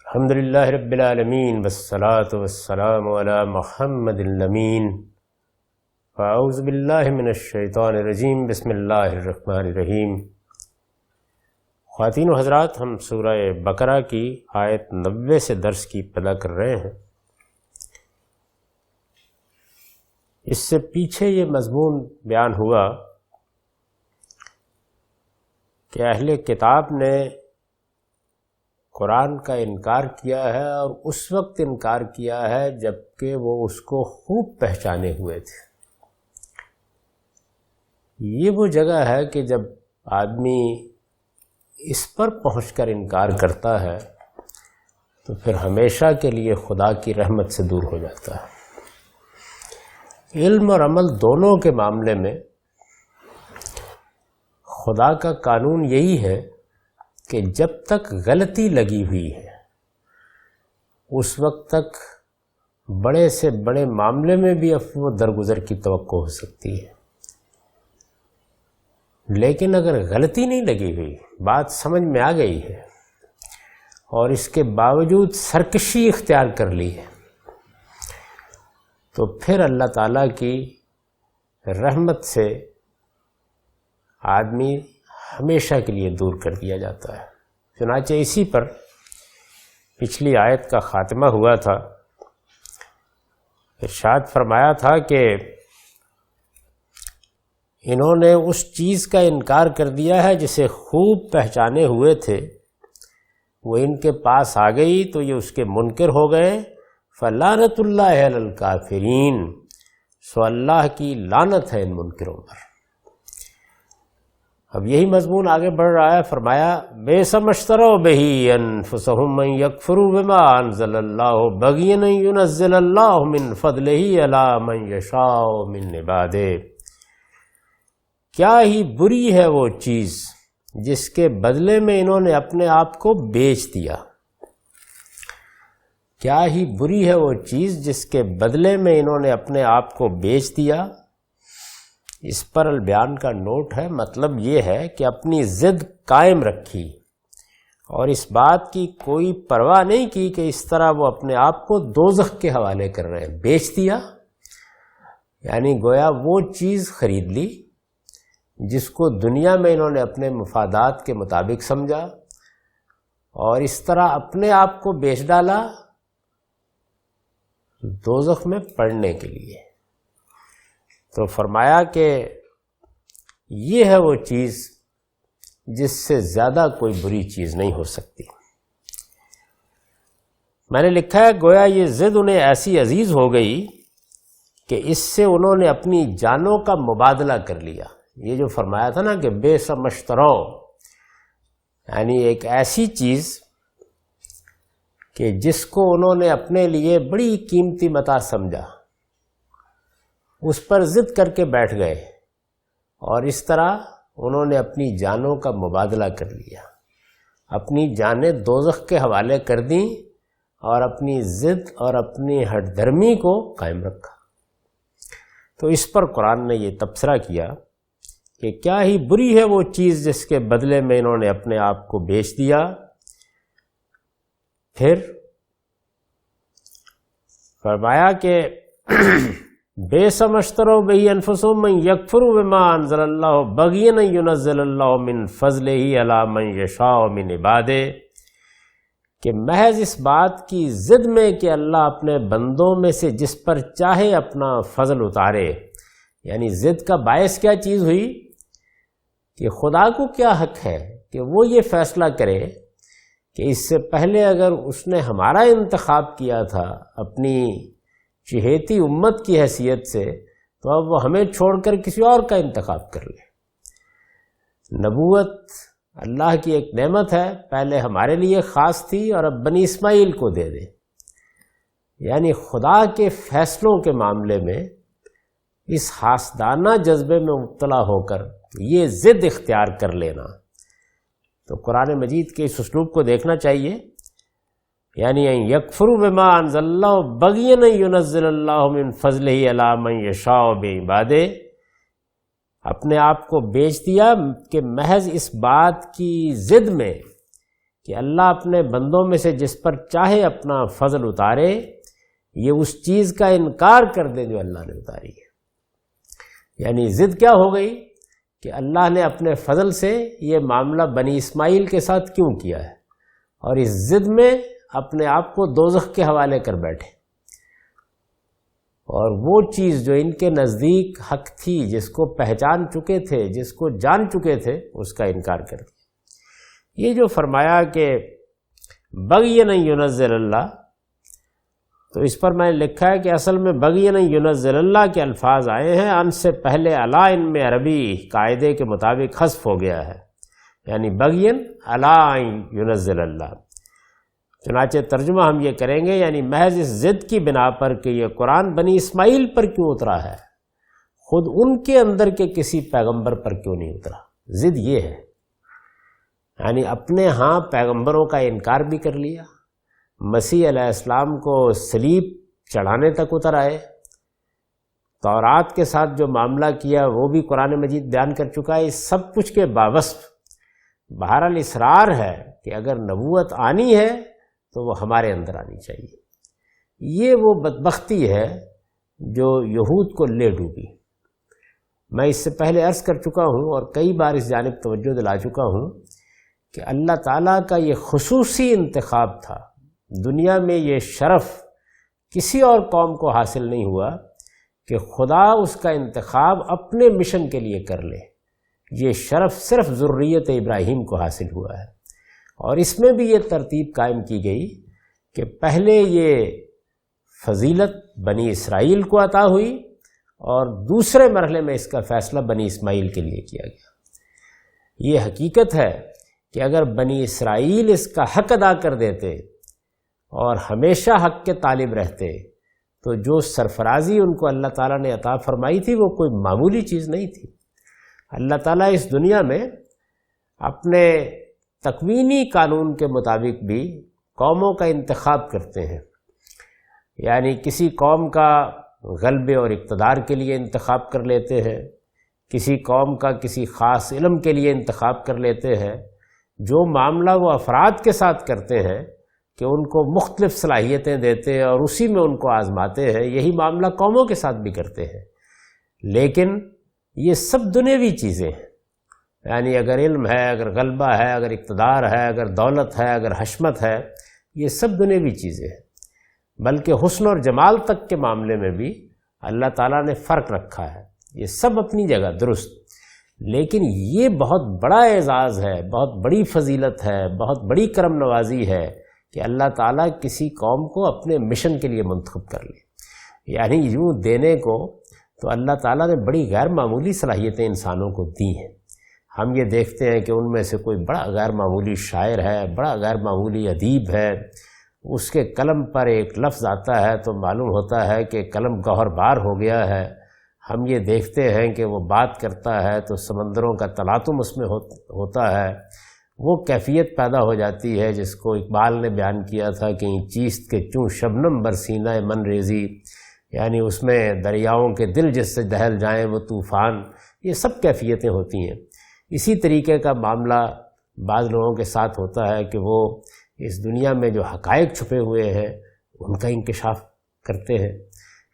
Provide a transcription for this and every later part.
الحمدللہ رب العالمین والصلاة والسلام علی محمد الامین اعوذ باللہ من الشیطان الرجیم بسم اللہ الرحمن الرحیم۔ خواتین و حضرات، ہم سورہ بقرہ کی آیت 90 سے درس کی ابتدا کر رہے ہیں۔ اس سے پیچھے یہ مضمون بیان ہوا کہ اہل کتاب نے قرآن کا انکار کیا ہے، اور اس وقت انکار کیا ہے جب کہ وہ اس کو خوب پہچانے ہوئے تھے۔ یہ وہ جگہ ہے کہ جب آدمی اس پر پہنچ کر انکار کرتا ہے تو پھر ہمیشہ کے لیے خدا کی رحمت سے دور ہو جاتا ہے۔ علم اور عمل دونوں کے معاملے میں خدا کا قانون یہی ہے کہ جب تک غلطی لگی ہوئی ہے اس وقت تک بڑے سے بڑے معاملے میں بھی عفو درگزر کی توقع ہو سکتی ہے، لیکن اگر غلطی نہیں لگی ہوئی، بات سمجھ میں آ گئی ہے اور اس کے باوجود سرکشی اختیار کر لی ہے، تو پھر اللہ تعالیٰ کی رحمت سے آدمی ہمیشہ کے لیے دور کر دیا جاتا ہے۔ چنانچہ اسی پر پچھلی آیت کا خاتمہ ہوا تھا۔ ارشاد فرمایا تھا کہ انہوں نے اس چیز کا انکار کر دیا ہے جسے خوب پہچانے ہوئے تھے، وہ ان کے پاس آ گئی تو یہ اس کے منکر ہو گئے۔ فلعنت اللہ علی الکافرین، سو اللہ کی لعنت ہے ان منکروں پر۔ اب یہی مضمون آگے بڑھ رہا ہے۔ فرمایا بئس ما اشتروا بہ انفسهم ان یکفروا بما انزل اللہ بغیا ان ینزل اللہ من فضلہ علی من یشاء من عبادہ۔ کیا ہی بری ہے وہ چیز جس کے بدلے میں انہوں نے اپنے آپ کو بیچ دیا، کیا ہی بری ہے وہ چیز جس کے بدلے میں انہوں نے اپنے آپ کو بیچ دیا۔ اس پر البیان کا نوٹ ہے، مطلب یہ ہے کہ اپنی ضد قائم رکھی اور اس بات کی کوئی پرواہ نہیں کی کہ اس طرح وہ اپنے آپ کو دوزخ کے حوالے کر رہے ہیں۔ بیچ دیا یعنی گویا وہ چیز خرید لی جس کو دنیا میں انہوں نے اپنے مفادات کے مطابق سمجھا، اور اس طرح اپنے آپ کو بیچ ڈالا دوزخ میں پڑنے کے لیے۔ تو فرمایا کہ یہ ہے وہ چیز جس سے زیادہ کوئی بری چیز نہیں ہو سکتی۔ میں نے لکھا ہے گویا یہ ضد انہیں ایسی عزیز ہو گئی کہ اس سے انہوں نے اپنی جانوں کا مبادلہ کر لیا۔ یہ جو فرمایا تھا نا کہ بئس ما اشتروا، یعنی ایک ایسی چیز کہ جس کو انہوں نے اپنے لیے بڑی قیمتی متاع سمجھا، اس پر ضد کر کے بیٹھ گئے، اور اس طرح انہوں نے اپنی جانوں کا مبادلہ کر لیا، اپنی جانیں دوزخ کے حوالے کر دیں اور اپنی ضد اور اپنی ہٹ دھرمی کو قائم رکھا۔ تو اس پر قرآن نے یہ تبصرہ کیا کہ کیا ہی بری ہے وہ چیز جس کے بدلے میں انہوں نے اپنے آپ کو بیچ دیا۔ پھر فرمایا کہ بئس ما اشتروا بہ انفسهم ان یکفروا بما انزل اللہ بغیا ان ینزل اللہ من فضلہ علی من یشاء من عبادہ، کہ محض اس بات کی ضد میں کہ اللہ اپنے بندوں میں سے جس پر چاہے اپنا فضل اتارے، یعنی ضد کا باعث کیا چیز ہوئی کہ خدا کو کیا حق ہے کہ وہ یہ فیصلہ کرے کہ اس سے پہلے اگر اس نے ہمارا انتخاب کیا تھا اپنی چہیتی امت کی حیثیت سے، تو اب وہ ہمیں چھوڑ کر کسی اور کا انتخاب کر لے۔ نبوت اللہ کی ایک نعمت ہے، پہلے ہمارے لیے خاص تھی اور اب بنی اسماعیل کو دے دے۔ یعنی خدا کے فیصلوں کے معاملے میں اس حاسدانہ جذبے میں مبتلا ہو کر یہ ضد اختیار کر لینا، تو قرآن مجید کے اس اسلوب کو دیکھنا چاہیے۔ یعنی یکفروا بما انزل اللہ بغیا ان ینزل اللہ من فضلہ علی من یشاء بعبادہ، اپنے آپ کو بیچ دیا کہ محض اس بات کی ضد میں کہ اللہ اپنے بندوں میں سے جس پر چاہے اپنا فضل اتارے، یہ اس چیز کا انکار کر دے جو اللہ نے اتاری ہے۔ یعنی ضد کیا ہو گئی کہ اللہ نے اپنے فضل سے یہ معاملہ بنی اسماعیل کے ساتھ کیوں کیا ہے، اور اس ضد میں اپنے آپ کو دوزخ کے حوالے کر بیٹھے، اور وہ چیز جو ان کے نزدیک حق تھی، جس کو پہچان چکے تھے، جس کو جان چکے تھے، اس کا انکار کر دیا۔ یہ جو فرمایا کہ بغین ینزل اللہ، تو اس پر میں نے لکھا ہے کہ اصل میں بغین ینزل اللہ کے الفاظ آئے ہیں، ان سے پہلے الا ان میں عربی قاعدے کے مطابق حذف ہو گیا ہے، یعنی بغین الا ینزل اللہ۔ چنانچہ ترجمہ ہم یہ کریں گے، یعنی محض اس ضد کی بنا پر کہ یہ قرآن بنی اسماعیل پر کیوں اترا ہے، خود ان کے اندر کے کسی پیغمبر پر کیوں نہیں اترا۔ ضد یہ ہے، یعنی اپنے ہاں پیغمبروں کا انکار بھی کر لیا، مسیح علیہ السلام کو صلیب چڑھانے تک اتر آئے، تورات کے ساتھ جو معاملہ کیا وہ بھی قرآن مجید بیان کر چکا ہے۔ اس سب کچھ کے باوصف بہرحال اصرار ہے کہ اگر نبوت آنی ہے تو وہ ہمارے اندر آنی چاہیے۔ یہ وہ بدبختی ہے جو یہود کو لے ڈوبی۔ میں اس سے پہلے عرض کر چکا ہوں اور کئی بار اس جانب توجہ دلا چکا ہوں کہ اللہ تعالیٰ کا یہ خصوصی انتخاب تھا۔ دنیا میں یہ شرف کسی اور قوم کو حاصل نہیں ہوا کہ خدا اس کا انتخاب اپنے مشن کے لیے کر لے۔ یہ شرف صرف ذریت ابراہیم کو حاصل ہوا ہے، اور اس میں بھی یہ ترتیب قائم کی گئی کہ پہلے یہ فضیلت بنی اسرائیل کو عطا ہوئی، اور دوسرے مرحلے میں اس کا فیصلہ بنی اسماعیل کے لیے کیا گیا۔ یہ حقیقت ہے کہ اگر بنی اسرائیل اس کا حق ادا کر دیتے اور ہمیشہ حق کے طالب رہتے تو جو سرفرازی ان کو اللہ تعالیٰ نے عطا فرمائی تھی وہ کوئی معمولی چیز نہیں تھی۔ اللہ تعالیٰ اس دنیا میں اپنے تکوینی قانون کے مطابق بھی قوموں کا انتخاب کرتے ہیں، یعنی کسی قوم کا غلبے اور اقتدار کے لیے انتخاب کر لیتے ہیں، کسی قوم کا کسی خاص علم کے لیے انتخاب کر لیتے ہیں۔ جو معاملہ وہ افراد کے ساتھ کرتے ہیں کہ ان کو مختلف صلاحیتیں دیتے اور اسی میں ان کو آزماتے ہیں، یہی معاملہ قوموں کے ساتھ بھی کرتے ہیں۔ لیکن یہ سب دنیاوی چیزیں ہیں، یعنی اگر علم ہے، اگر غلبہ ہے، اگر اقتدار ہے، اگر دولت ہے، اگر حشمت ہے، یہ سب دنیاوی چیزیں ہیں۔ بلکہ حسن اور جمال تک کے معاملے میں بھی اللہ تعالیٰ نے فرق رکھا ہے۔ یہ سب اپنی جگہ درست، لیکن یہ بہت بڑا اعزاز ہے، بہت بڑی فضیلت ہے، بہت بڑی کرم نوازی ہے کہ اللہ تعالیٰ کسی قوم کو اپنے مشن کے لیے منتخب کر لے۔ یعنی یوں دینے کو تو اللہ تعالیٰ نے بڑی غیر معمولی صلاحیتیں انسانوں کو دی ہیں۔ ہم یہ دیکھتے ہیں کہ ان میں سے کوئی بڑا غیر معمولی شاعر ہے، بڑا غیر معمولی ادیب ہے، اس کے قلم پر ایک لفظ آتا ہے تو معلوم ہوتا ہے کہ قلم گوہر بار ہو گیا ہے۔ ہم یہ دیکھتے ہیں کہ وہ بات کرتا ہے تو سمندروں کا تلاطم اس میں ہوتا ہے، وہ کیفیت پیدا ہو جاتی ہے جس کو اقبال نے بیان کیا تھا کہ چیست کے چوں شبنم برسینہ من ریزی، یعنی اس میں دریاؤں کے دل جس سے دہل جائیں وہ طوفان، یہ سب کیفیتیں ہوتی ہیں۔ اسی طریقے کا معاملہ بعض لوگوں کے ساتھ ہوتا ہے کہ وہ اس دنیا میں جو حقائق چھپے ہوئے ہیں ان کا انکشاف کرتے ہیں۔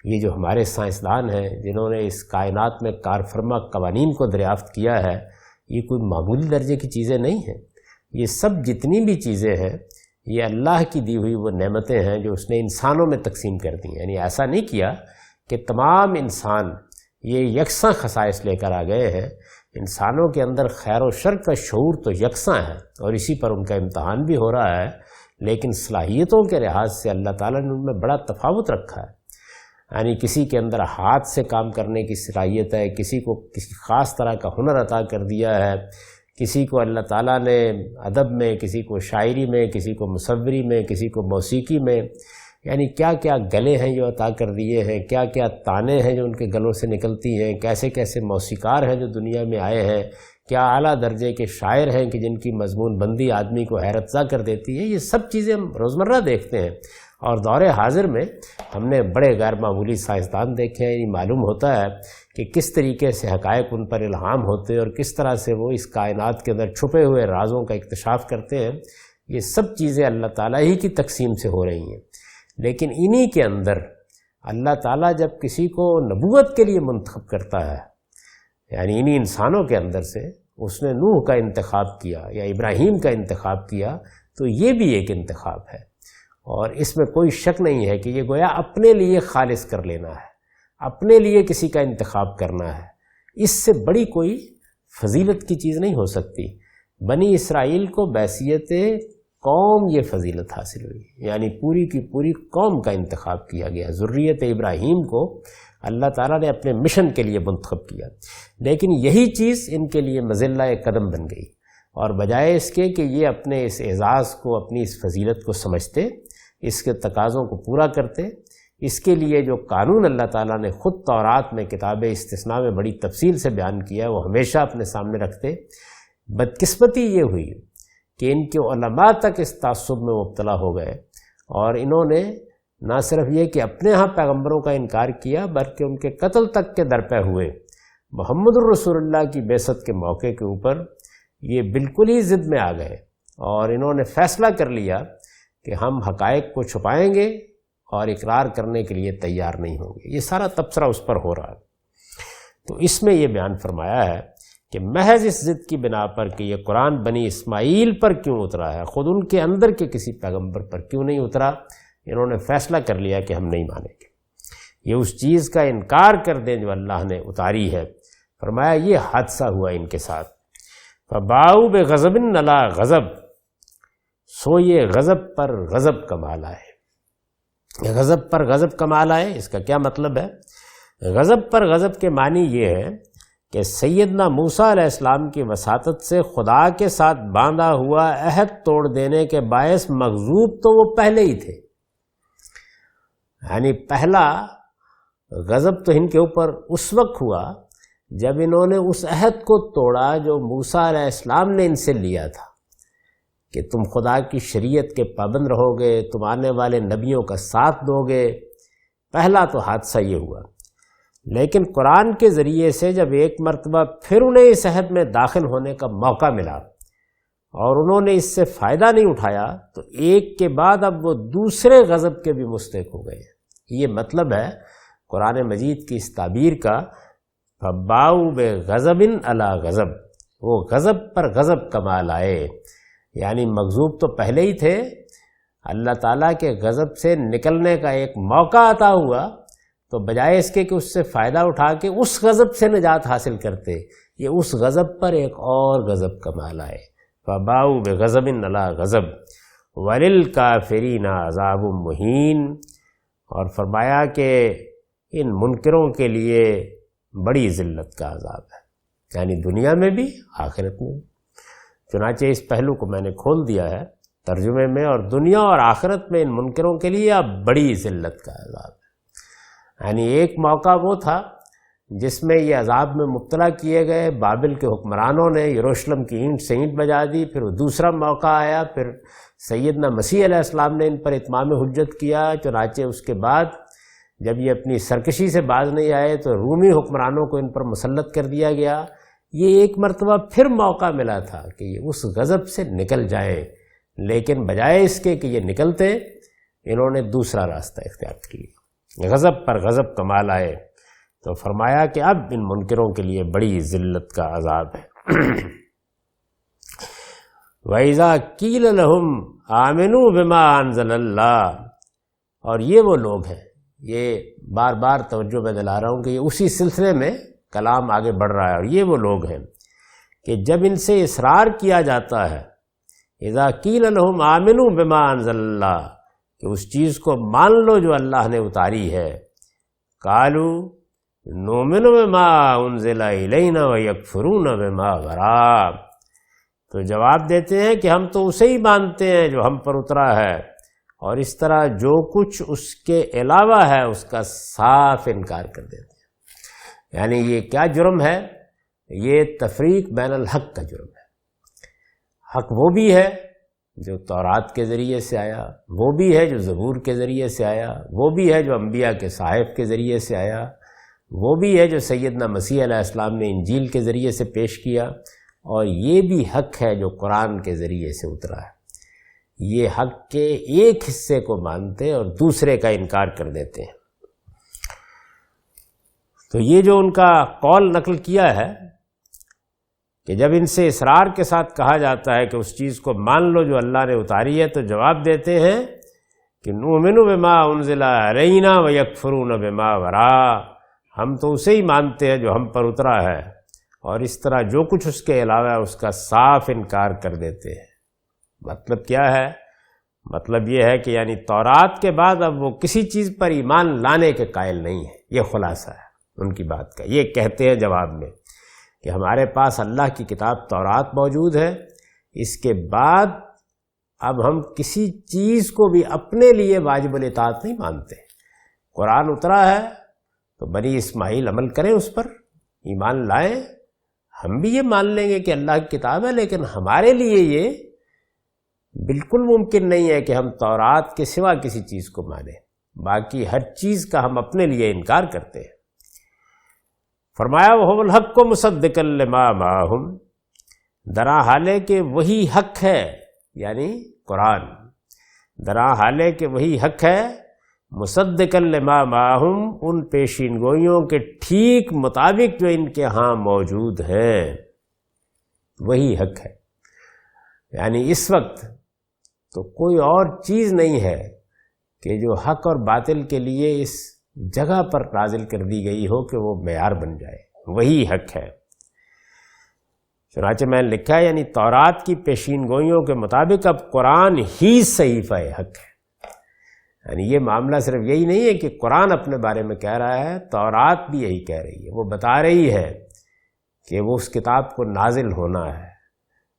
یہ جو ہمارے سائنسدان ہیں جنہوں نے اس کائنات میں کار فرما قوانین کو دریافت کیا ہے، یہ کوئی معمولی درجے کی چیزیں نہیں ہیں۔ یہ سب جتنی بھی چیزیں ہیں یہ اللہ کی دی ہوئی وہ نعمتیں ہیں جو اس نے انسانوں میں تقسیم کر دی ہیں۔ یعنی ایسا نہیں کیا کہ تمام انسان یہ یکساں خصائص لے کر آ گئے ہیں۔ انسانوں کے اندر خیر و شر کا شعور تو یکساں ہے اور اسی پر ان کا امتحان بھی ہو رہا ہے، لیکن صلاحیتوں کے لحاظ سے اللہ تعالیٰ نے ان میں بڑا تفاوت رکھا ہے۔ یعنی کسی کے اندر ہاتھ سے کام کرنے کی صلاحیت ہے، کسی کو کسی خاص طرح کا ہنر عطا کر دیا ہے، کسی کو اللہ تعالیٰ نے ادب میں، کسی کو شاعری میں، کسی کو مصوری میں، کسی کو موسیقی میں، یعنی کیا کیا گلے ہیں جو عطا کر دیے ہیں، کیا کیا تانے ہیں جو ان کے گلوں سے نکلتی ہیں، کیسے کیسے موسیقار ہیں جو دنیا میں آئے ہیں، کیا اعلیٰ درجے کے شاعر ہیں کہ جن کی مضمون بندی آدمی کو حیرت زا کر دیتی ہے۔ یہ سب چیزیں ہم روزمرہ دیکھتے ہیں، اور دور حاضر میں ہم نے بڑے غیر معمولی سائنسدان دیکھے ہیں۔ یہ معلوم ہوتا ہے کہ کس طریقے سے حقائق ان پر الہام ہوتے اور کس طرح سے وہ اس کائنات کے اندر چھپے ہوئے رازوں کا اکتشاف کرتے ہیں، یہ سب چیزیں اللہ تعالیٰ ہی کی تقسیم سے ہو رہی ہیں۔ لیکن انہی کے اندر اللہ تعالیٰ جب کسی کو نبوت کے لیے منتخب کرتا ہے، یعنی انہی انسانوں کے اندر سے اس نے نوح کا انتخاب کیا یا ابراہیم کا انتخاب کیا، تو یہ بھی ایک انتخاب ہے، اور اس میں کوئی شک نہیں ہے کہ یہ گویا اپنے لیے خالص کر لینا ہے، اپنے لیے کسی کا انتخاب کرنا ہے۔ اس سے بڑی کوئی فضیلت کی چیز نہیں ہو سکتی۔ بنی اسرائیل کو بحیثیت قوم یہ فضیلت حاصل ہوئی، یعنی پوری کی پوری قوم کا انتخاب کیا گیا۔ ذریت ابراہیم کو اللہ تعالیٰ نے اپنے مشن کے لیے منتخب کیا، لیکن یہی چیز ان کے لیے مذلہ قدم بن گئی، اور بجائے اس کے کہ یہ اپنے اس اعزاز کو، اپنی اس فضیلت کو سمجھتے، اس کے تقاضوں کو پورا کرتے، اس کے لیے جو قانون اللہ تعالیٰ نے خود تورات میں کتاب استثناء میں بڑی تفصیل سے بیان کیا وہ ہمیشہ اپنے سامنے رکھتے، بدقسمتی یہ ہوئی کہ ان کے علماء تک اس تعصب میں مبتلا ہو گئے، اور انہوں نے نہ صرف یہ کہ اپنے ہاں پیغمبروں کا انکار کیا بلکہ ان کے قتل تک کے درپے ہوئے۔ محمد الرسول اللہ کی بعثت کے موقع کے اوپر یہ بالکل ہی ضد میں آ گئے، اور انہوں نے فیصلہ کر لیا کہ ہم حقائق کو چھپائیں گے اور اقرار کرنے کے لیے تیار نہیں ہوں گے۔ یہ سارا تبصرہ اس پر ہو رہا ہے۔ تو اس میں یہ بیان فرمایا ہے کہ محض اس ضد کی بنا پر کہ یہ قرآن بنی اسماعیل پر کیوں اترا ہے، خود ان کے اندر کے کسی پیغمبر پر کیوں نہیں اترا، انہوں نے فیصلہ کر لیا کہ ہم نہیں مانیں گے، یہ اس چیز کا انکار کر دیں جو اللہ نے اتاری ہے۔ فرمایا یہ حادثہ ہوا ان کے ساتھ، فباؤ بغضب علی غضب، سو یہ غضب پر غضب کمال آئے۔ غضب پر غضب کمال آئے، اس کا کیا مطلب ہے؟ غضب پر غضب کے معنی یہ ہے کہ سیدنا موسیٰ علیہ السلام کی وساطت سے خدا کے ساتھ باندھا ہوا عہد توڑ دینے کے باعث مغضوب تو وہ پہلے ہی تھے، یعنی پہلا غضب تو ان کے اوپر اس وقت ہوا جب انہوں نے اس عہد کو توڑا جو موسیٰ علیہ السلام نے ان سے لیا تھا کہ تم خدا کی شریعت کے پابند رہو گے، تم آنے والے نبیوں کا ساتھ دو گے۔ پہلا تو حادثہ یہ ہوا، لیکن قرآن کے ذریعے سے جب ایک مرتبہ پھر انہیں اس عہد میں داخل ہونے کا موقع ملا اور انہوں نے اس سے فائدہ نہیں اٹھایا، تو ایک کے بعد اب وہ دوسرے غضب کے بھی مستحق ہو گئے۔ یہ مطلب ہے قرآن مجید کی اس تعبیر کا، فباؤ بغضب علی غضب، وہ غضب پر غضب کمال آئے، یعنی مغضوب تو پہلے ہی تھے، اللہ تعالیٰ کے غضب سے نکلنے کا ایک موقع عطا ہوا تو بجائے اس کے کہ اس سے فائدہ اٹھا کے اس غضب سے نجات حاصل کرتے، یہ اس غضب پر ایک اور غضب کمال آئے۔ فباؤ بغضب علی غضب وللکافرین عذاب مہین، اور فرمایا کہ ان منکروں کے لیے بڑی ذلت کا عذاب ہے، یعنی دنیا میں بھی آخرت میں بھی۔ چنانچہ اس پہلو کو میں نے کھول دیا ہے ترجمے میں، اور دنیا اور آخرت میں ان منکروں کے لیے اب بڑی ذلت کا عذاب ہے۔ یعنی ایک موقع وہ تھا جس میں یہ عذاب میں مبتلا کیے گئے، بابل کے حکمرانوں نے یروشلم کی اینٹ سے اینٹ بجا دی، پھر وہ دوسرا موقع آیا، پھر سیدنا مسیح علیہ السلام نے ان پر اتمام حجت کیا، چنانچہ اس کے بعد جب یہ اپنی سرکشی سے باز نہیں آئے تو رومی حکمرانوں کو ان پر مسلط کر دیا گیا۔ یہ ایک مرتبہ پھر موقع ملا تھا کہ یہ اس غضب سے نکل جائیں، لیکن بجائے اس کے کہ یہ نکلتے، انہوں نے دوسرا راستہ اختیار کر لیا، غضب پر غضب کمال آئے۔ تو فرمایا کہ اب ان منکروں کے لیے بڑی ذلت کا عذاب ہے۔ وَإِذَا قِيلَ لَهُمْ آمِنُوا بِمَا أَنزَلَ اللَّهُ، اور یہ وہ لوگ ہیں، یہ بار بار توجہ میں دلا رہا ہوں کہ یہ اسی سلسلے میں کلام آگے بڑھ رہا ہے، اور یہ وہ لوگ ہیں کہ جب ان سے اصرار کیا جاتا ہے اذا قیل لہم آمنوا بما انزل اللہ، کہ اس چیز کو مان لو جو اللہ نے اتاری ہے، قالوا نؤمن بما انزل الینا ویکفرون بما وراء، تو جواب دیتے ہیں کہ ہم تو اسے ہی مانتے ہیں جو ہم پر اترا ہے، اور اس طرح جو کچھ اس کے علاوہ ہے اس کا صاف انکار کر دیتے ہیں۔ یعنی یہ کیا جرم ہے؟ یہ تفریق بین الحق کا جرم ہے۔ حق وہ بھی ہے جو تورات کے ذریعے سے آیا، وہ بھی ہے جو زبور کے ذریعے سے آیا، وہ بھی ہے جو انبیاء کے صحائف کے ذریعے سے آیا، وہ بھی ہے جو سیدنا مسیح علیہ السلام نے انجیل کے ذریعے سے پیش کیا، اور یہ بھی حق ہے جو قرآن کے ذریعے سے اترا ہے۔ یہ حق کے ایک حصے کو مانتے اور دوسرے کا انکار کر دیتے ہیں۔ تو یہ جو ان کا قول نقل کیا ہے کہ جب ان سے اصرار کے ساتھ کہا جاتا ہے کہ اس چیز کو مان لو جو اللہ نے اتاری ہے، تو جواب دیتے ہیں کہ نؤمن بما انزل علینا ویکفرون بما وراء، ہم تو اسے ہی مانتے ہیں جو ہم پر اترا ہے، اور اس طرح جو کچھ اس کے علاوہ ہے اس کا صاف انکار کر دیتے ہیں۔ مطلب کیا ہے؟ مطلب یہ ہے کہ یعنی تورات کے بعد اب وہ کسی چیز پر ایمان لانے کے قائل نہیں ہے۔ یہ خلاصہ ہے ان کی بات کا۔ یہ کہتے ہیں جواب میں کہ ہمارے پاس اللہ کی کتاب تورات موجود ہے، اس کے بعد اب ہم کسی چیز کو بھی اپنے لیے واجب الاطاعت نہیں مانتے۔ قرآن اترا ہے تو بنی اسماعیل عمل کریں، اس پر ایمان لائیں، ہم بھی یہ مان لیں گے کہ اللہ کی کتاب ہے، لیکن ہمارے لیے یہ بالکل ممکن نہیں ہے کہ ہم تورات کے سوا کسی چیز کو مانیں، باقی ہر چیز کا ہم اپنے لیے انکار کرتے ہیں۔ فرمایا وَهُوَ الْحَقُّ مُصَدِّقًا لِمَا مَعَهُمْ، درا حالے کہ وہی حق ہے، یعنی قرآن درا حالے کہ وہی حق ہے، مصدقاً لما معہم، ان پیشین گوئیوں کے ٹھیک مطابق جو ان کے ہاں موجود ہیں، وہی حق ہے۔ یعنی اس وقت تو کوئی اور چیز نہیں ہے کہ جو حق اور باطل کے لیے اس جگہ پر نازل کر دی گئی ہو کہ وہ معیار بن جائے، وہی حق ہے۔ چنانچہ میں نے لکھا ہے یعنی تورات کی پیشین گوئیوں کے مطابق اب قرآن ہی صحیفہ حق ہے۔ یعنی یہ معاملہ صرف یہی نہیں ہے کہ قرآن اپنے بارے میں کہہ رہا ہے، تورات بھی یہی کہہ رہی ہے، وہ بتا رہی ہے کہ وہ اس کتاب کو نازل ہونا ہے،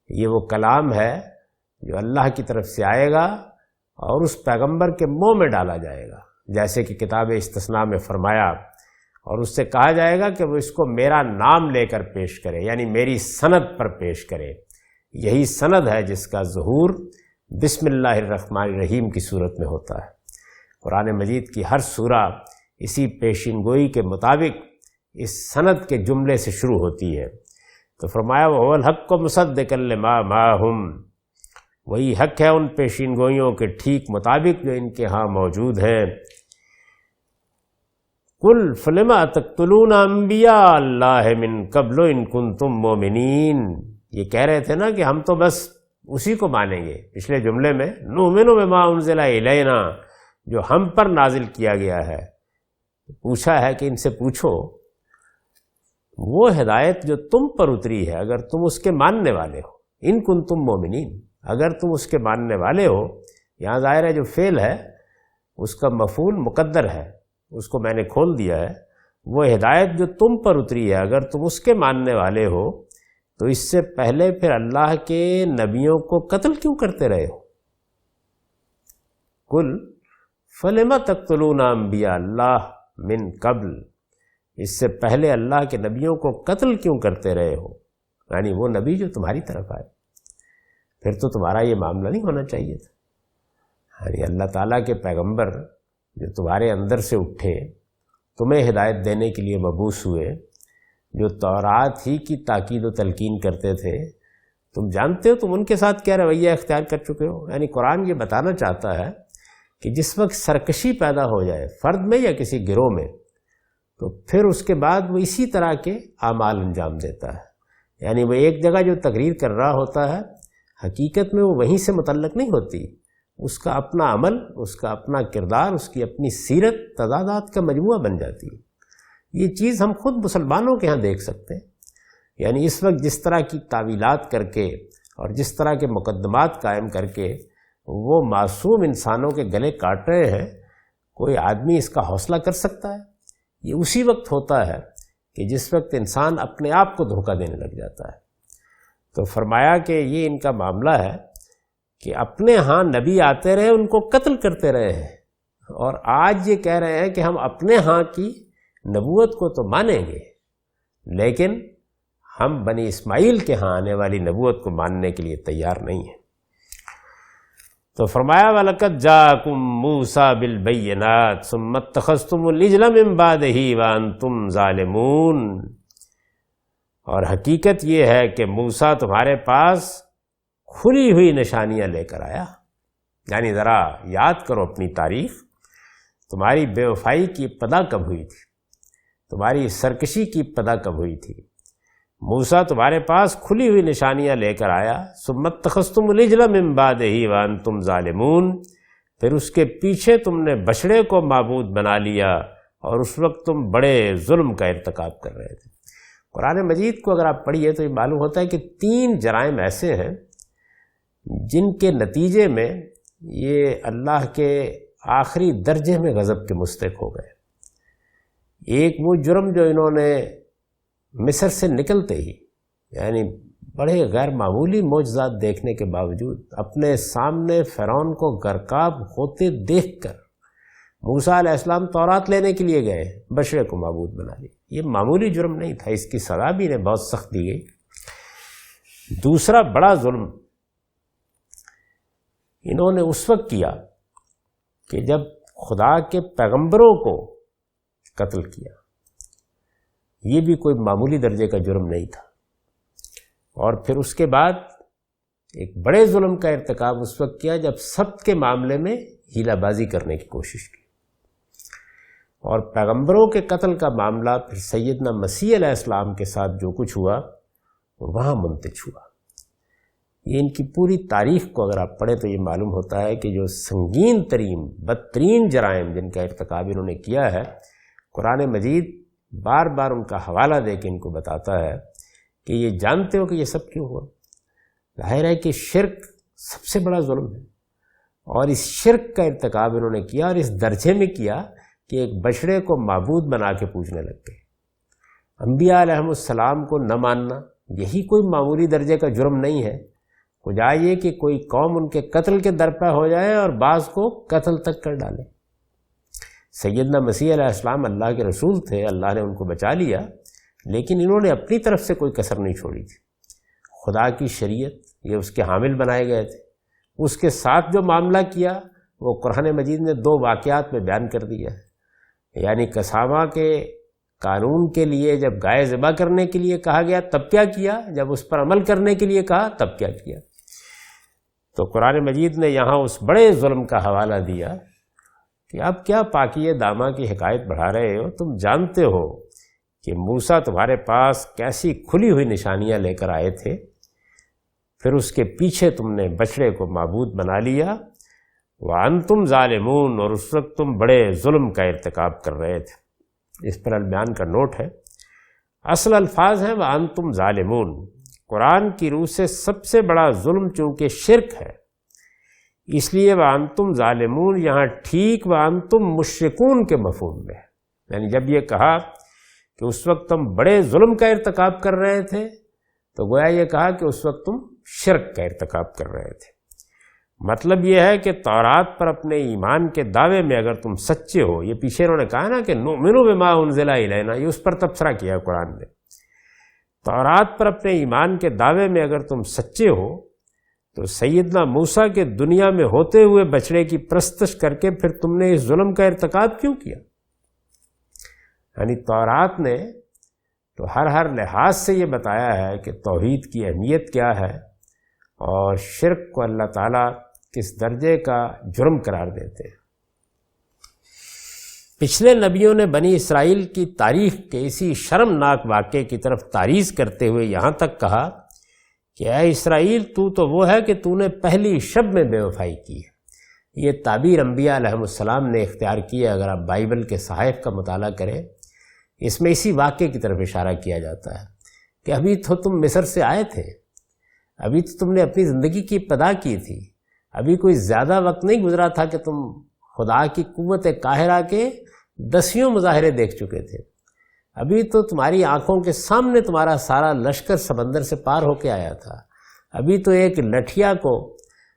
یہ وہ کلام ہے جو اللہ کی طرف سے آئے گا اور اس پیغمبر کے منہ میں ڈالا جائے گا، جیسے کہ کتاب استثناء میں فرمایا، اور اس سے کہا جائے گا کہ وہ اس کو میرا نام لے کر پیش کرے، یعنی میری سند پر پیش کرے۔ یہی سند ہے جس کا ظہور بسم اللہ الرحمن الرحیم کی صورت میں ہوتا ہے۔ قرآن مجید کی ہر سورہ اسی پیشین گوئی کے مطابق اس سند کے جملے سے شروع ہوتی ہے۔ تو فرمایا وَهُوَ الْحَقُّ مُصَدِّقًا لِمَا مَعَهُمْ، وہی حق ہے ان پیشین گوئیوں کے ٹھیک مطابق جو ان کے ہاں موجود ہیں۔ قُلْ فَلِمَ تَقْتُلُونَ أَنْبِيَاءَ اللَّهِ مِنْ قَبْلُ إِن كُنْتُمْ مُؤْمِنِينَ، یہ کہہ رہے تھے نا کہ ہم تو بس اسی کو مانیں گے، پچھلے جملے میں نُؤْمِنُ بِمَا أُنزِلَ إِلَيْنَا، جو ہم پر نازل کیا گیا ہے۔ پوچھا ہے کہ ان سے پوچھو وہ ہدایت جو تم پر اتری ہے اگر تم اس کے ماننے والے ہو، ان کنتم مومنین، اگر تم اس کے ماننے والے ہو، یہاں ظاہر ہے جو فعل ہے اس کا مفعول مقدر ہے، اس کو میں نے کھول دیا ہے، وہ ہدایت جو تم پر اتری ہے اگر تم اس کے ماننے والے ہو، تو اس سے پہلے پھر اللہ کے نبیوں کو قتل کیوں کرتے رہے ہو؟ قل فَلِمَ تَقْتُلُونَ أَنْبِيَاءَ اللَّهِ مِنْ قَبْلِ، اس سے پہلے اللہ کے نبیوں کو قتل کیوں کرتے رہے ہو؟ یعنی وہ نبی جو تمہاری طرف آئے، پھر تو تمہارا یہ معاملہ نہیں ہونا چاہیے تھا۔ یعنی اللہ تعالیٰ کے پیغمبر جو تمہارے اندر سے اٹھے، تمہیں ہدایت دینے کے لیے مبعوث ہوئے، جو تورات ہی کی تاکید و تلقین کرتے تھے، تم جانتے ہو تم ان کے ساتھ کیا رویہ اختیار کر چکے ہو۔ یعنی قرآن یہ بتانا چاہتا ہے کہ جس وقت سرکشی پیدا ہو جائے فرد میں یا کسی گروہ میں، تو پھر اس کے بعد وہ اسی طرح کے اعمال انجام دیتا ہے۔ یعنی وہ ایک جگہ جو تقریر کر رہا ہوتا ہے، حقیقت میں وہ وہیں سے متعلق نہیں ہوتی، اس کا اپنا عمل، اس کا اپنا کردار، اس کی اپنی سیرت تضادات کا مجموعہ بن جاتی ہے۔ یہ چیز ہم خود مسلمانوں کے ہاں دیکھ سکتے ہیں۔ یعنی اس وقت جس طرح کی تعویلات کر کے اور جس طرح کے مقدمات قائم کر کے وہ معصوم انسانوں کے گلے کاٹ رہے ہیں، کوئی آدمی اس کا حوصلہ کر سکتا ہے؟ یہ اسی وقت ہوتا ہے کہ جس وقت انسان اپنے آپ کو دھوکہ دینے لگ جاتا ہے۔ تو فرمایا کہ یہ ان کا معاملہ ہے کہ اپنے ہاں نبی آتے رہے، ان کو قتل کرتے رہے ہیں، اور آج یہ کہہ رہے ہیں کہ ہم اپنے ہاں کی نبوت کو تو مانیں گے، لیکن ہم بنی اسماعیل کے ہاں آنے والی نبوت کو ماننے کے لیے تیار نہیں ہیں۔ تو فرمایا وَلَقَدْ جَاءَكُم مُوسَىٰ بِالْبَيِّنَاتِ ثُمَّ اتَّخَذْتُمُ الْعِجْلَ مِن بَعْدِهِ وَأَنتُمْ ظَالِمُونَ، اور حقیقت یہ ہے کہ موسیٰ تمہارے پاس کھلی ہوئی نشانیاں لے کر آیا۔ یعنی ذرا یاد کرو اپنی تاریخ، تمہاری بے وفائی کی ابتدا کب ہوئی تھی، تمہاری سرکشی کی ابتدا کب ہوئی تھی۔ موسیٰ تمہارے پاس کھلی ہوئی نشانیاں لے کر آیا، ثم اتخذتم العجل من بعدہ وانتم ظالمون، پھر اس کے پیچھے تم نے بچڑے کو معبود بنا لیا اور اس وقت تم بڑے ظلم کا ارتکاب کر رہے تھے۔ قرآن مجید کو اگر آپ پڑھیے تو یہ معلوم ہوتا ہے کہ 3 جرائم ایسے ہیں جن کے نتیجے میں یہ اللہ کے آخری درجے میں غضب کے مستحق ہو گئے۔ ایک وہ جرم جو انہوں نے مصر سے نکلتے ہی، یعنی بڑے غیر معمولی معجزات دیکھنے کے باوجود اپنے سامنے فرعون کو غرقاب ہوتے دیکھ کر موسیٰ علیہ السلام تورات لینے کے لیے گئے، بچڑے کو معبود بنا لی۔ یہ معمولی جرم نہیں تھا، اس کی سزا بھی انہیں بہت سخت دی گئی۔ دوسرا بڑا ظلم انہوں نے اس وقت کیا کہ جب خدا کے پیغمبروں کو قتل کیا۔ یہ بھی کوئی معمولی درجے کا جرم نہیں تھا۔ اور پھر اس کے بعد ایک بڑے ظلم کا ارتکاب اس وقت کیا جب سبت کے معاملے میں ہیلہ بازی کرنے کی کوشش کی، اور پیغمبروں کے قتل کا معاملہ پھر سیدنا مسیح علیہ السلام کے ساتھ جو کچھ ہوا وہاں منتج ہوا۔ یہ ان کی پوری تاریخ کو اگر آپ پڑھیں تو یہ معلوم ہوتا ہے کہ جو سنگین ترین بدترین جرائم جن کا ارتکاب انہوں نے کیا ہے، قرآن مجید بار بار ان کا حوالہ دے کے ان کو بتاتا ہے کہ یہ جانتے ہو کہ یہ سب کیوں ہوا۔ ظاہر ہے کہ شرک سب سے بڑا ظلم ہے، اور اس شرک کا ارتکاب انہوں نے کیا اور اس درجے میں کیا کہ ایک بچڑے کو معبود بنا کے پوجنے لگ گئے۔ انبیاء علیہم السلام کو نہ ماننا یہی کوئی معمولی درجے کا جرم نہیں ہے۔ کجا یہ کہ کوئی قوم ان کے قتل کے درپے ہو جائے اور بعض کو قتل تک کر ڈالے۔ سیدنا مسیح علیہ السلام اللہ کے رسول تھے، اللہ نے ان کو بچا لیا، لیکن انہوں نے اپنی طرف سے کوئی کسر نہیں چھوڑی تھی۔ خدا کی شریعت یہ اس کے حامل بنائے گئے تھے۔ اس کے ساتھ جو معاملہ کیا وہ قرآن مجید نے 2 واقعات میں بیان کر دیا ہے۔ یعنی قسامہ کے قانون کے لیے جب گائے ذبح کرنے کے لیے کہا گیا تب کیا کیا، جب اس پر عمل کرنے کے لیے کہا تب کیا کیا۔ تو قرآن مجید نے یہاں اس بڑے ظلم کا حوالہ دیا کہ آپ کیا پاکی دامہ کی حکایت بڑھا رہے ہو، تم جانتے ہو کہ موسیٰ تمہارے پاس کیسی کھلی ہوئی نشانیاں لے کر آئے تھے، پھر اس کے پیچھے تم نے بچڑے کو معبود بنا لیا، وَأَنْتُمْ ظَالِمُونَ، اور اس وقت تم بڑے ظلم کا ارتکاب کر رہے تھے۔ اس پر البیان کا نوٹ ہے، اصل الفاظ ہیں وَأَنْتُمْ ظَالِمُونَ۔ قرآن کی روح سے سب سے بڑا ظلم چونکہ شرک ہے، اس لیے وَأَنْتُمْ ظَالِمُونَ یہاں ٹھیک وَأَنْتُمْ مُشْرِكُونَ کے مفہوم میں ہے۔ یعنی جب یہ کہا کہ اس وقت تم بڑے ظلم کا ارتکاب کر رہے تھے تو گویا یہ کہا کہ اس وقت تم شرک کا ارتکاب کر رہے تھے۔ مطلب یہ ہے کہ تورات پر اپنے ایمان کے دعوے میں اگر تم سچے ہو، یہ پیچھے انہوں نے کہا نا کہ نؤمن بما انزل الینا، یہ اس پر تبصرہ کیا قرآن نے۔ تورات پر اپنے ایمان کے دعوے میں اگر تم سچے ہو تو سیدنا موسیٰ کے دنیا میں ہوتے ہوئے بچڑے کی پرستش کر کے پھر تم نے اس ظلم کا ارتکاب کیوں کیا؟ یعنی تورات نے تو ہر لحاظ سے یہ بتایا ہے کہ توحید کی اہمیت کیا ہے اور شرک کو اللہ تعالیٰ کس درجے کا جرم قرار دیتے ہیں۔ پچھلے نبیوں نے بنی اسرائیل کی تاریخ کے اسی شرمناک واقعے کی طرف تعریض کرتے ہوئے یہاں تک کہا کہ اے اسرائیل، تو وہ ہے کہ تو نے پہلی شب میں بے وفائی کی ہے۔ یہ تعبیر انبیاء علیہم السلام نے اختیار کی ہے۔ اگر آپ بائبل کے صحائف کا مطالعہ کریں، اس میں اسی واقعے کی طرف اشارہ کیا جاتا ہے کہ ابھی تو تم مصر سے آئے تھے، ابھی تو تم نے اپنی زندگی کی ابتدا کی تھی، ابھی کوئی زیادہ وقت نہیں گزرا تھا کہ تم خدا کی قوت قاہرہ کے 10 مظاہرے دیکھ چکے تھے۔ ابھی تو تمہاری آنکھوں کے سامنے تمہارا سارا لشکر سمندر سے پار ہو کے آیا تھا۔ ابھی تو ایک لٹھیا کو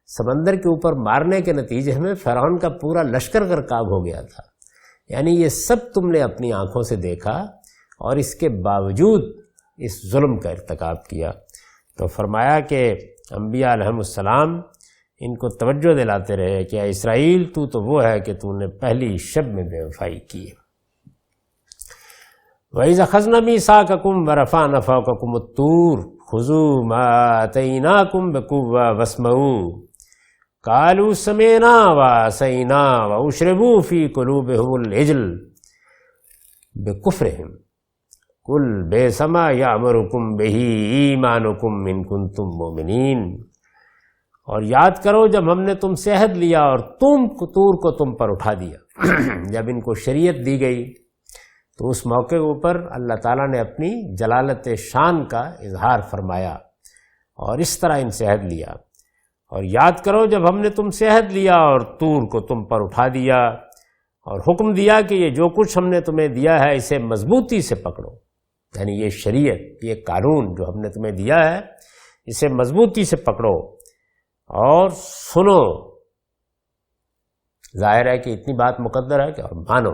سمندر کے اوپر مارنے کے نتیجے میں فرعون کا پورا لشکر غرقاب ہو گیا تھا۔ یعنی یہ سب تم نے اپنی آنکھوں سے دیکھا اور اس کے باوجود اس ظلم کا ارتکاب کیا۔ تو فرمایا کہ انبیاء علیہم السلام ان کو توجہ دلاتے رہے کہ اے اسرائیل تو وہ ہے کہ تو نے پہلی شب میں بے وفائی کی ہے۔ وَإِذْ أَخَذْنَا مِيثَاقَكُمْ وَرَفَعْنَا فَوْقَكُمُ الطُّورَ خُذُوا مَا آتَيْنَاكُمْ بِقُوَّةٍ وَاسْمَعُوا قَالُوا سَمِعْنَا وَعَصَيْنَا وَأُشْرِبُوا فِي قُلُوبِهِمُ الْعِجْلَ بِكُفْرِهِمْ قُلْ بِئْسَ مَا يَأْمُرُكُمْ بِهِ إِيمَانُكُمْ إِن كُنتُم مُّؤْمِنِينَ۔ اور یاد کرو جب ہم نے تم سے عہد لیا اور طور کو تم پر اٹھا دیا۔ جب ان کو شریعت دی گئی تو اس موقع کے اوپر اللہ تعالیٰ نے اپنی جلالت شان کا اظہار فرمایا اور اس طرح ان سے عہد لیا۔ اور یاد کرو جب ہم نے تم سے عہد لیا اور طور کو تم پر اٹھا دیا اور حکم دیا کہ یہ جو کچھ ہم نے تمہیں دیا ہے اسے مضبوطی سے پکڑو، یعنی یہ شریعت، یہ قانون جو ہم نے تمہیں دیا ہے اسے مضبوطی سے پکڑو اور سنو۔ ظاہر ہے کہ اتنی بات مقدر ہے کہ اور مانو۔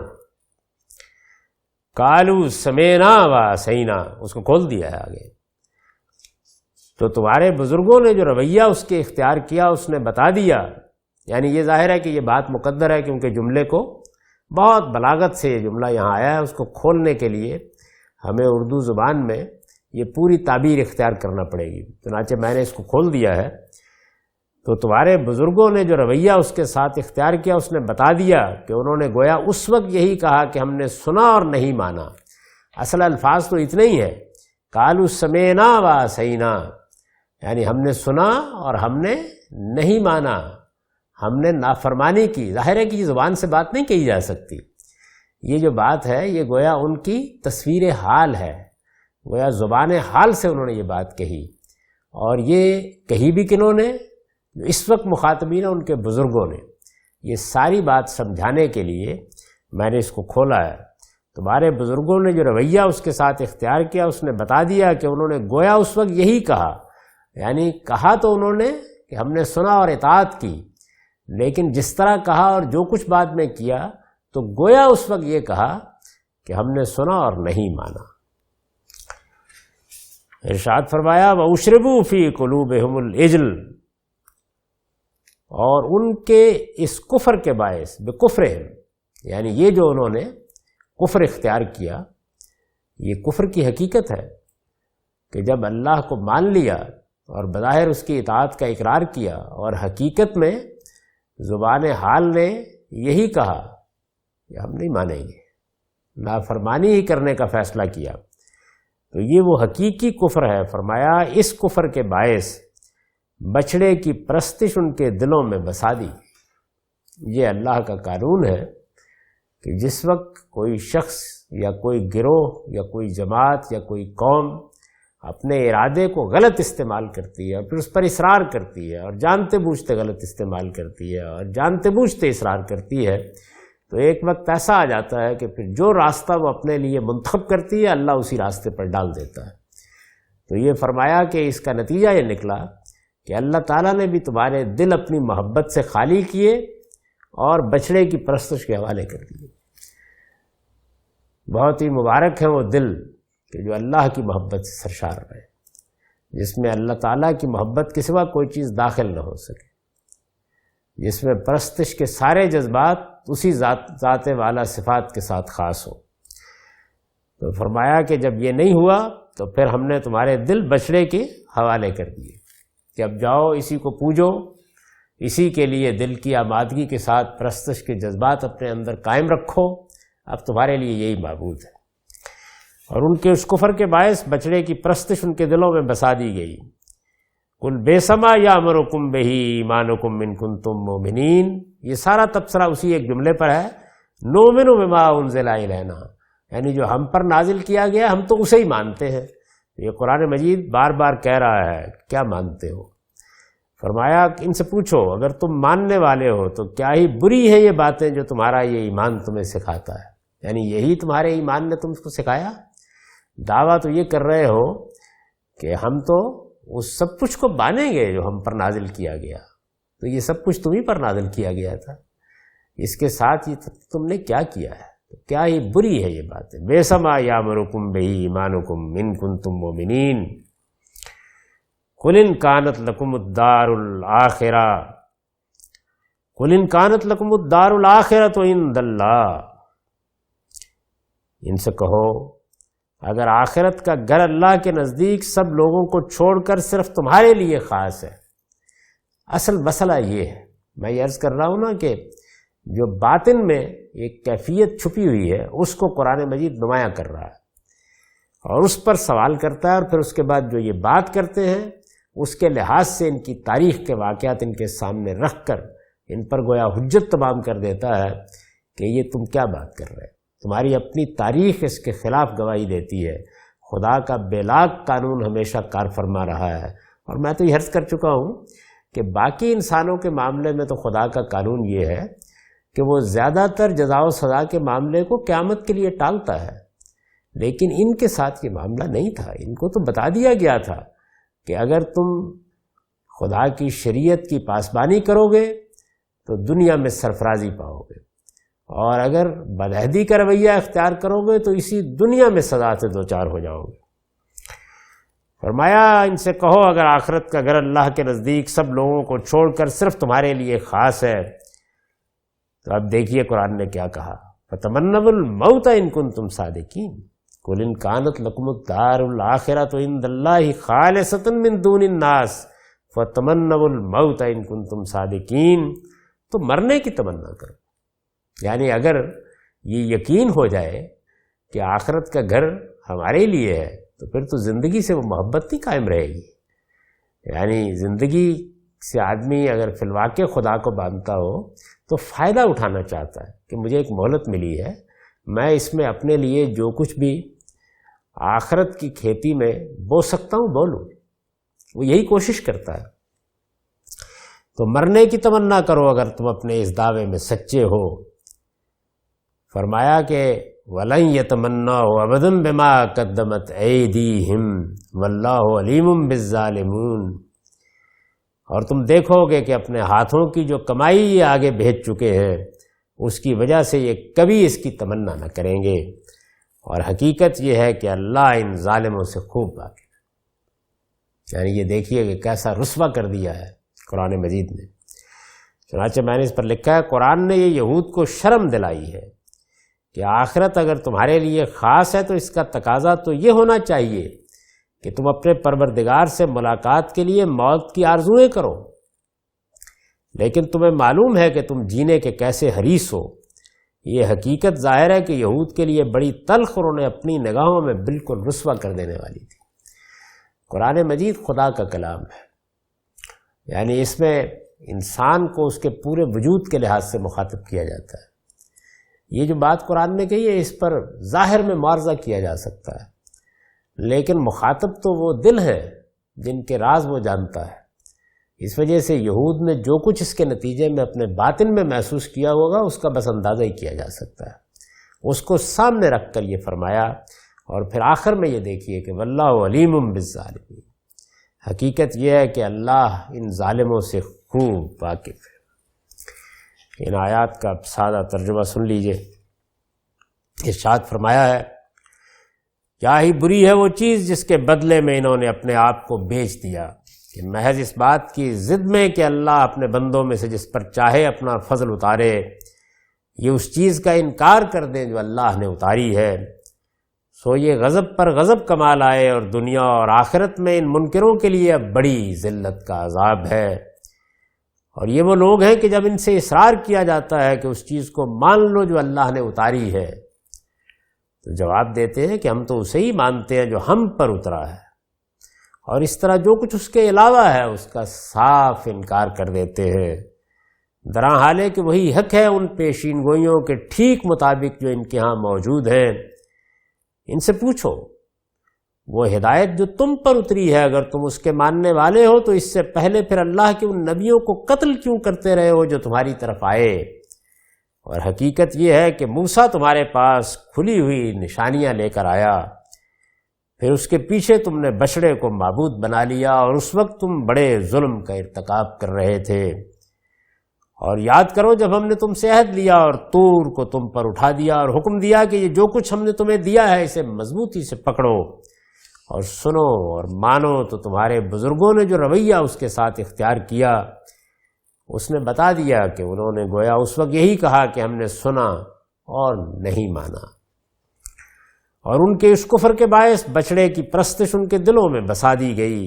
قالوا سمعنا وعصینا، اس کو کھول دیا ہے آگے۔ تو تمہارے بزرگوں نے جو رویہ اس کے اختیار کیا اس نے بتا دیا، یعنی یہ ظاہر ہے کہ یہ بات مقدر ہے کیونکہ جملے کو بہت بلاغت سے یہ جملہ یہاں آیا ہے، اس کو کھولنے کے لیے ہمیں اردو زبان میں یہ پوری تعبیر اختیار کرنا پڑے گی۔ چنانچہ میں نے اس کو کھول دیا ہے۔ تو تمہارے بزرگوں نے جو رویہ اس کے ساتھ اختیار کیا اس نے بتا دیا کہ انہوں نے گویا اس وقت یہی کہا کہ ہم نے سنا اور نہیں مانا۔ اصل الفاظ تو اتنے ہی ہے، قالوا سمعنا وعصینا، یعنی ہم نے سنا اور ہم نے نہیں مانا، ہم نے نافرمانی کی۔ ظاہر ہے کہ یہ زبان سے بات نہیں کہی جا سکتی، یہ جو بات ہے یہ گویا ان کی تصویر حال ہے، گویا زبان حال سے انہوں نے یہ بات کہی۔ اور یہ کہی بھی کنہوں نے؟ جو اس وقت مخاطبین ہیں ان کے بزرگوں نے۔ یہ ساری بات سمجھانے کے لیے میں نے اس کو کھولا ہے۔ تمہارے بزرگوں نے جو رویہ اس کے ساتھ اختیار کیا اس نے بتا دیا کہ انہوں نے گویا اس وقت یہی کہا، یعنی کہا تو انہوں نے کہ ہم نے سنا اور اطاعت کی، لیکن جس طرح کہا اور جو کچھ بعد میں کیا تو گویا اس وقت یہ کہا کہ ہم نے سنا اور نہیں مانا۔ ارشاد فرمایا وَأُشْرِبُوا فِي قُلُوبِهِمُ الْعِجْلَ، اور ان کے اس کفر کے باعث بکفرہم، یعنی یہ جو انہوں نے کفر اختیار کیا، یہ کفر کی حقیقت ہے کہ جب اللہ کو مان لیا اور بظاہر اس کی اطاعت کا اقرار کیا اور حقیقت میں زبان حال نے یہی کہا کہ ہم نہیں مانیں گے، نافرمانی ہی کرنے کا فیصلہ کیا، تو یہ وہ حقیقی کفر ہے۔ فرمایا اس کفر کے باعث بچڑے کی پرستش ان کے دلوں میں بسا دی۔ یہ اللہ کا قانون ہے کہ جس وقت کوئی شخص یا کوئی گروہ یا کوئی جماعت یا کوئی قوم اپنے ارادے کو غلط استعمال کرتی ہے اور پھر اس پر اصرار کرتی ہے اور جانتے بوجھتے غلط استعمال کرتی ہے اور جانتے بوجھتے اصرار کرتی ہے، تو ایک وقت ایسا آ جاتا ہے کہ پھر جو راستہ وہ اپنے لیے منتخب کرتی ہے اللہ اسی راستے پر ڈال دیتا ہے۔ تو یہ فرمایا کہ اس کا نتیجہ یہ نکلا کہ اللہ تعالیٰ نے بھی تمہارے دل اپنی محبت سے خالی کیے اور بچڑے کی پرستش کے حوالے کر دیے۔ بہت ہی مبارک ہے وہ دل کہ جو اللہ کی محبت سے سرشار رہے، جس میں اللہ تعالیٰ کی محبت کے سوا کوئی چیز داخل نہ ہو سکے، جس میں پرستش کے سارے جذبات اسی ذات والا صفات کے ساتھ خاص ہو۔ تو فرمایا کہ جب یہ نہیں ہوا تو پھر ہم نے تمہارے دل بچڑے کے حوالے کر دیے کہ اب جاؤ اسی کو پوجو، اسی کے لیے دل کی آمادگی کے ساتھ پرستش کے جذبات اپنے اندر قائم رکھو، اب تمہارے لیے یہی معبود ہے۔ اور ان کے اس کفر کے باعث بچڑے کی پرستش ان کے دلوں میں بسا دی گئی۔ قل بئس ما یأمرکم بہ ایمانکم ان کنتم مؤمنین، یہ سارا تبصرہ اسی ایک جملے پر ہے، نؤمن بما انزل الینا، یعنی جو ہم پر نازل کیا گیا ہم تو اسے ہی مانتے ہیں۔ یہ قرآن مجید بار بار کہہ رہا ہے کیا مانتے ہو؟ فرمایا ان سے پوچھو اگر تم ماننے والے ہو تو کیا ہی بری ہے یہ باتیں جو تمہارا یہ ایمان تمہیں سکھاتا ہے، یعنی یہی تمہارے ایمان نے تم کو سکھایا۔ دعویٰ تو یہ کر رہے ہو کہ ہم تو اس سب کچھ کو مانیں گے جو ہم پر نازل کیا گیا، تو یہ سب کچھ تمہیں پر نازل کیا گیا تھا، اس کے ساتھ یہ تم نے کیا کیا ہے، تو کیا ہی بری ہے یہ باتیں۔ بئس ما یأمرکم بہ ایمانکم ان کنتم مؤمنین قل ان کانت لکم الدار الآخرہ قل ان کانت لکم الدار الآخرۃ عند اللہ، ان سے کہو اگر آخرت کا گھر اللہ کے نزدیک سب لوگوں کو چھوڑ کر صرف تمہارے لیے خاص ہے۔ اصل مسئلہ یہ ہے، میں یہ عرض کر رہا ہوں نا کہ جو باطن میں ایک کیفیت چھپی ہوئی ہے اس کو قرآن مجید نمایاں کر رہا ہے اور اس پر سوال کرتا ہے، اور پھر اس کے بعد جو یہ بات کرتے ہیں اس کے لحاظ سے ان کی تاریخ کے واقعات ان کے سامنے رکھ کر ان پر گویا حجت تمام کر دیتا ہے کہ یہ تم کیا بات کر رہے، تمہاری اپنی تاریخ اس کے خلاف گواہی دیتی ہے۔ خدا کا بے لاگ قانون ہمیشہ کار فرما رہا ہے، اور میں تو یہ عرض کر چکا ہوں کہ باقی انسانوں کے معاملے میں تو خدا کا قانون یہ ہے کہ وہ زیادہ تر جزا و سزا کے معاملے کو قیامت کے لیے ٹالتا ہے، لیکن ان کے ساتھ یہ معاملہ نہیں تھا۔ ان کو تو بتا دیا گیا تھا کہ اگر تم خدا کی شریعت کی پاسبانی کرو گے تو دنیا میں سرفرازی پاؤ گے، اور اگر بدعہدی کا رویہ اختیار کرو گے تو اسی دنیا میں سزا سے دوچار ہو جاؤ گے۔ فرمایا ان سے کہو اگر آخرت کا گھر اللہ کے نزدیک سب لوگوں کو چھوڑ کر صرف تمہارے لیے خاص ہے، تو اب دیکھیے قرآن نے کیا کہا، فَتَمَنَّوُا الْمَوْتَ إِن كُنتُمْ صَادِقِينَ قُلْ إِن كَانَتْ لَكُمُ الدَّارُ الْآخِرَةُ عِندَ اللَّهِ خَالِصَةً مِّن دُونِ النَّاسِ فَتَمَنَّوُا الْمَوْتَ إِن كُنتُمْ صَادِقِينَ، تو مرنے کی تمنا کرو، یعنی اگر یہ یقین ہو جائے کہ آخرت کا گھر ہمارے لیے ہے تو پھر تو زندگی سے وہ محبت نہیں قائم رہے گی۔ یعنی زندگی سے آدمی اگر فی الواقع خدا کو مانتا ہو تو فائدہ اٹھانا چاہتا ہے کہ مجھے ایک مہلت ملی ہے، میں اس میں اپنے لیے جو کچھ بھی آخرت کی کھیتی میں بو سکتا ہوں بو لوں، وہ یہی کوشش کرتا ہے۔ تو مرنے کی تمنا کرو اگر تم اپنے اس دعوے میں سچے ہو۔ فرمایا کہ وَلَن يَتَمَنَّوْا أَبَدًا بِمَا قَدَّمَتْ أَيْدِيهِمْ وَاللَّهُ عَلِيمٌ بِالظَّالِمِينَ، اور تم دیکھو گے کہ اپنے ہاتھوں کی جو کمائی یہ آگے بھیج چکے ہیں اس کی وجہ سے یہ کبھی اس کی تمنا نہ کریں گے، اور حقیقت یہ ہے کہ اللہ ان ظالموں سے خوب واقف ہے۔ یعنی یہ دیکھیے کہ کیسا رسوا کر دیا ہے قرآن مجید نے۔ چنانچہ میں نے اس پر لکھا ہے قرآن نے یہ یہود کو شرم دلائی ہے کہ آخرت اگر تمہارے لیے خاص ہے تو اس کا تقاضا تو یہ ہونا چاہیے کہ تم اپنے پروردگار سے ملاقات کے لیے موت کی آرزوئیں کرو، لیکن تمہیں معلوم ہے کہ تم جینے کے کیسے حریص ہو۔ یہ حقیقت ظاہر ہے کہ یہود کے لیے بڑی تلخ اور انہیں اپنی نگاہوں میں بالکل رسوا کر دینے والی تھی۔ قرآن مجید خدا کا کلام ہے، یعنی اس میں انسان کو اس کے پورے وجود کے لحاظ سے مخاطب کیا جاتا ہے۔ یہ جو بات قرآن نے کہی ہے اس پر ظاہر میں معارضہ کیا جا سکتا ہے، لیکن مخاطب تو وہ دل ہے جن کے راز وہ جانتا ہے۔ اس وجہ سے یہود نے جو کچھ اس کے نتیجے میں اپنے باطن میں محسوس کیا ہوگا اس کا بس اندازہ ہی کیا جا سکتا ہے۔ اس کو سامنے رکھ کر یہ فرمایا، اور پھر آخر میں یہ دیکھیے کہ واللہ علیم بالظالمین، حقیقت یہ ہے کہ اللہ ان ظالموں سے خوب واقف ہے۔ ان آیات کا سادہ ترجمہ سن لیجئے۔ ارشاد فرمایا ہے کیا ہی بری ہے وہ چیز جس کے بدلے میں انہوں نے اپنے آپ کو بیچ دیا، کہ محض اس بات کی ضد میں کہ اللہ اپنے بندوں میں سے جس پر چاہے اپنا فضل اتارے، یہ اس چیز کا انکار کر دیں جو اللہ نے اتاری ہے، سو یہ غضب پر غضب کما لائے، اور دنیا اور آخرت میں ان منکروں کے لیے اب بڑی ذلت کا عذاب ہے۔ اور یہ وہ لوگ ہیں کہ جب ان سے اصرار کیا جاتا ہے کہ اس چیز کو مان لو جو اللہ نے اتاری ہے، تو جواب دیتے ہیں کہ ہم تو اسے ہی مانتے ہیں جو ہم پر اترا ہے، اور اس طرح جو کچھ اس کے علاوہ ہے اس کا صاف انکار کر دیتے ہیں، درا حال ہے کہ وہی حق ہے ان پیشین گوئیوں کے ٹھیک مطابق جو ان کے ہاں موجود ہیں۔ ان سے پوچھو وہ ہدایت جو تم پر اتری ہے اگر تم اس کے ماننے والے ہو تو اس سے پہلے پھر اللہ کے ان نبیوں کو قتل کیوں کرتے رہے ہو جو تمہاری طرف آئے؟ اور حقیقت یہ ہے کہ موسیٰ تمہارے پاس کھلی ہوئی نشانیاں لے کر آیا، پھر اس کے پیچھے تم نے بچڑے کو معبود بنا لیا، اور اس وقت تم بڑے ظلم کا ارتکاب کر رہے تھے۔ اور یاد کرو جب ہم نے تم سے عہد لیا اور طور کو تم پر اٹھا دیا اور حکم دیا کہ یہ جو کچھ ہم نے تمہیں دیا ہے اسے مضبوطی سے پکڑو اور سنو اور مانو، تو تمہارے بزرگوں نے جو رویہ اس کے ساتھ اختیار کیا اس نے بتا دیا کہ انہوں نے گویا اس وقت یہی کہا کہ ہم نے سنا اور نہیں مانا، اور ان کے اس کفر کے باعث بچڑے کی پرستش ان کے دلوں میں بسا دی گئی۔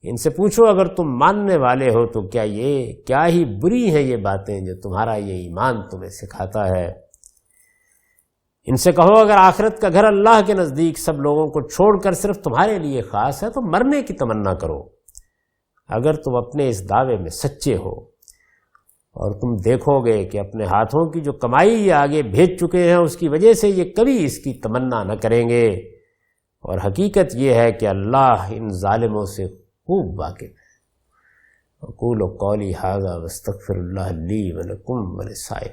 ان سے پوچھو اگر تم ماننے والے ہو تو کیا ہی بری ہیں یہ باتیں جو تمہارا یہ ایمان تمہیں سکھاتا ہے۔ ان سے کہو اگر آخرت کا گھر اللہ کے نزدیک سب لوگوں کو چھوڑ کر صرف تمہارے لیے خاص ہے تو مرنے کی تمنا کرو، اگر تم اپنے اس دعوے میں سچے ہو، اور تم دیکھو گے کہ اپنے ہاتھوں کی جو کمائی یہ آگے بھیج چکے ہیں اس کی وجہ سے یہ کبھی اس کی تمنا نہ کریں گے، اور حقیقت یہ ہے کہ اللہ ان ظالموں سے خوب واقف ہے۔ اقول قولی ھذا واستغفر اللہ لی ولکم ولسائر